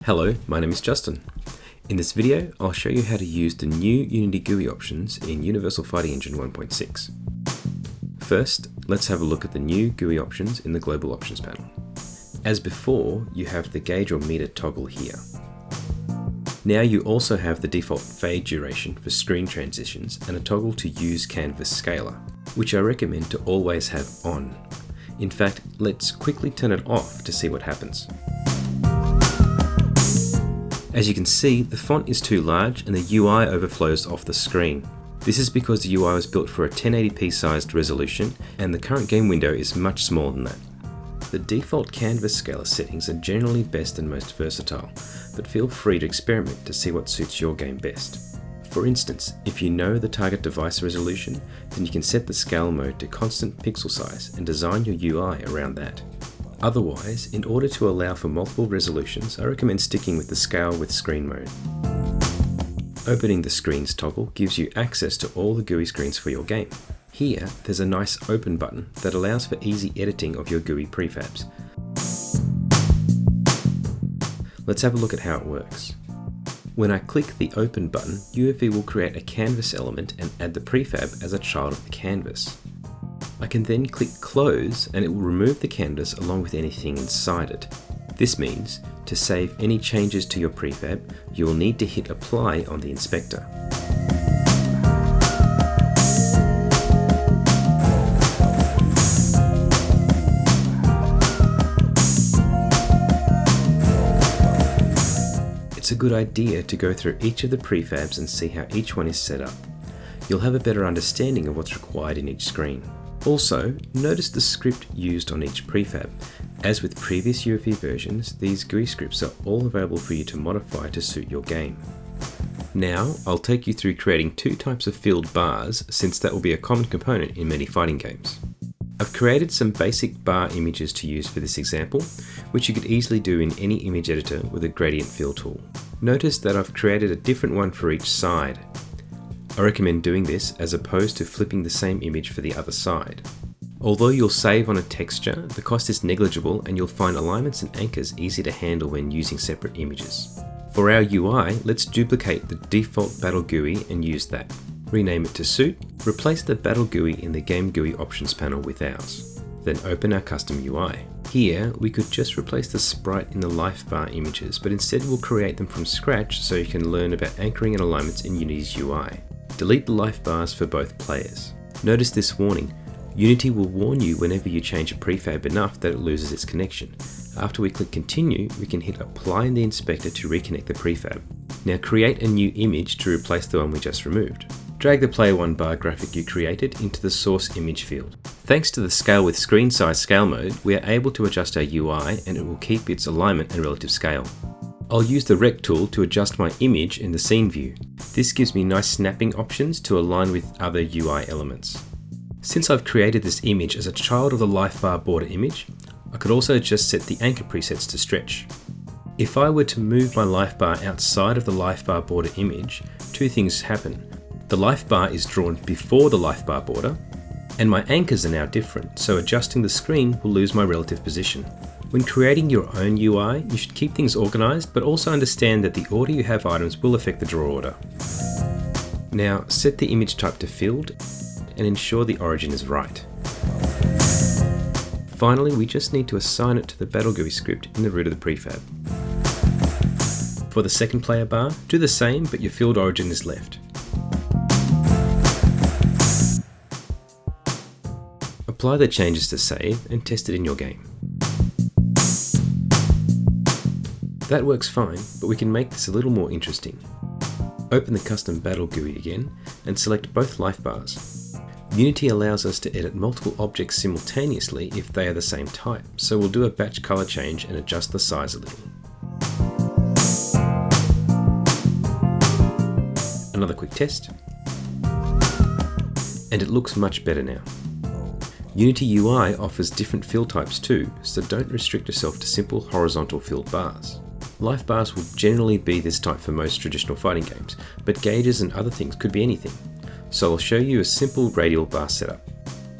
Hello, my name is Justin. In this video, I'll show you how to use the new Unity GUI options in Universal Fighting Engine 1.6. First, let's have a look at the new GUI options in the Global Options panel. As before, you have the gauge or meter toggle here. Now you also have the default fade duration for screen transitions and a toggle to use canvas scaler, which I recommend to always have on. In fact, let's quickly turn it off to see what happens. As you can see, the font is too large and the UI overflows off the screen. This is because the UI was built for a 1080p sized resolution and the current game window is much smaller than that. The default canvas scaler settings are generally best and most versatile, but feel free to experiment to see what suits your game best. For instance, if you know the target device resolution, then you can set the scale mode to constant pixel size and design your UI around that. Otherwise, in order to allow for multiple resolutions, I recommend sticking with the scale with screen mode. Opening the screens toggle gives you access to all the GUI screens for your game. Here, there's a nice open button that allows for easy editing of your GUI prefabs. Let's have a look at how it works. When I click the open button, UFE will create a canvas element and add the prefab as a child of the canvas. I can then click close and it will remove the canvas along with anything inside it. This means, to save any changes to your prefab, you will need to hit apply on the inspector. It's a good idea to go through each of the prefabs and see how each one is set up. You'll have a better understanding of what's required in each screen. Also, notice the script used on each prefab. As with previous UFE versions, these GUI scripts are all available for you to modify to suit your game. Now, I'll take you through creating two types of filled bars, since that will be a common component in many fighting games. I've created some basic bar images to use for this example, which you could easily do in any image editor with a gradient fill tool. Notice that I've created a different one for each side. I recommend doing this as opposed to flipping the same image for the other side. Although you'll save on a texture, the cost is negligible and you'll find alignments and anchors easy to handle when using separate images. For our UI, let's duplicate the default Battle GUI and use that. Rename it to suit, replace the Battle GUI in the Game GUI options panel with ours. Then open our custom UI. Here, we could just replace the sprite in the life bar images, but instead we'll create them from scratch so you can learn about anchoring and alignments in Unity's UI. Delete the life bars for both players. Notice this warning. Unity will warn you whenever you change a prefab enough that it loses its connection. After we click continue, we can hit apply in the inspector to reconnect the prefab. Now create a new image to replace the one we just removed. Drag the player 1 bar graphic you created into the source image field. Thanks to the scale with screen size scale mode, we are able to adjust our UI and it will keep its alignment and relative scale. I'll use the rect tool to adjust my image in the scene view. This gives me nice snapping options to align with other UI elements. Since I've created this image as a child of the life bar border image, I could also just set the anchor presets to stretch. If I were to move my life bar outside of the life bar border image, two things happen. The life bar is drawn before the life bar border, and my anchors are now different, so adjusting the screen will lose my relative position. When creating your own UI, you should keep things organized, but also understand that the order you have items will affect the draw order. Now, set the image type to filled and ensure the origin is right. Finally, we just need to assign it to the Battle GUI script in the root of the prefab. For the second player bar, do the same, but your filled origin is left. Apply the changes to save and test it in your game. That works fine, but we can make this a little more interesting. Open the custom Battle GUI again and select both life bars. Unity allows us to edit multiple objects simultaneously if they are the same type, so we'll do a batch color change and adjust the size a little. Another quick test. And it looks much better now. Unity UI offers different fill types too, so don't restrict yourself to simple horizontal filled bars. Life bars will generally be this type for most traditional fighting games, but gauges and other things could be anything. So I'll show you a simple radial bar setup.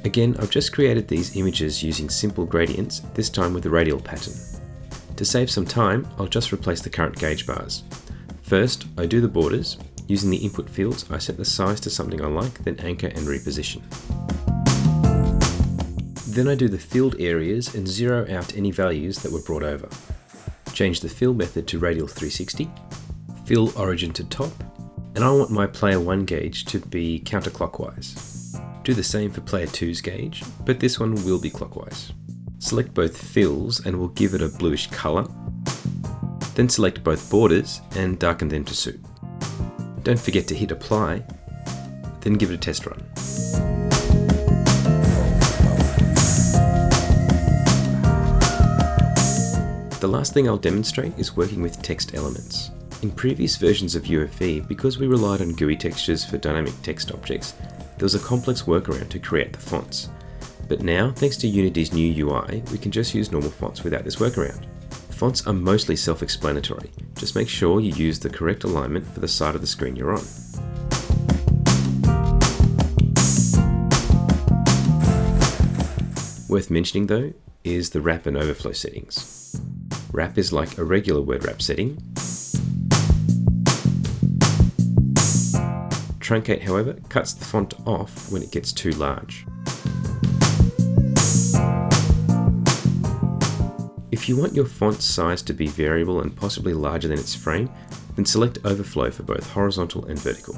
Again, I've just created these images using simple gradients, this time with the radial pattern. To save some time, I'll just replace the current gauge bars. First, I do the borders. Using the input fields, I set the size to something I like, then anchor and reposition. Then I do the filled areas and zero out any values that were brought over. Change the fill method to Radial 360, fill origin to top, and I want my player 1 gauge to be counterclockwise. Do the same for player 2's gauge, but this one will be clockwise. Select both fills and we'll give it a bluish colour. Then select both borders and darken them to suit. Don't forget to hit apply, then give it a test run. The last thing I'll demonstrate is working with text elements. In previous versions of UFE, because we relied on GUI textures for dynamic text objects, there was a complex workaround to create the fonts. But now, thanks to Unity's new UI, we can just use normal fonts without this workaround. Fonts are mostly self-explanatory. Just make sure you use the correct alignment for the side of the screen you're on. Worth mentioning though, is the wrap and overflow settings. Wrap is like a regular word wrap setting. Truncate, however, cuts the font off when it gets too large. If you want your font size to be variable and possibly larger than its frame, then select overflow for both horizontal and vertical.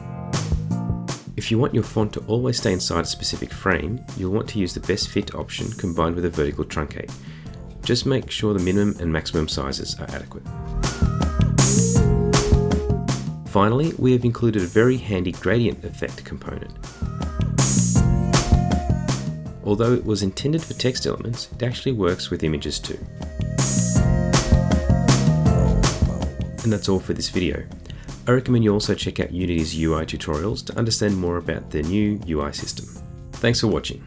If you want your font to always stay inside a specific frame, you'll want to use the best fit option combined with a vertical truncate. Just make sure the minimum and maximum sizes are adequate. Finally, we have included a very handy gradient effect component. Although it was intended for text elements, it actually works with images too. And that's all for this video. I recommend you also check out Unity's UI tutorials to understand more about their new UI system. Thanks for watching.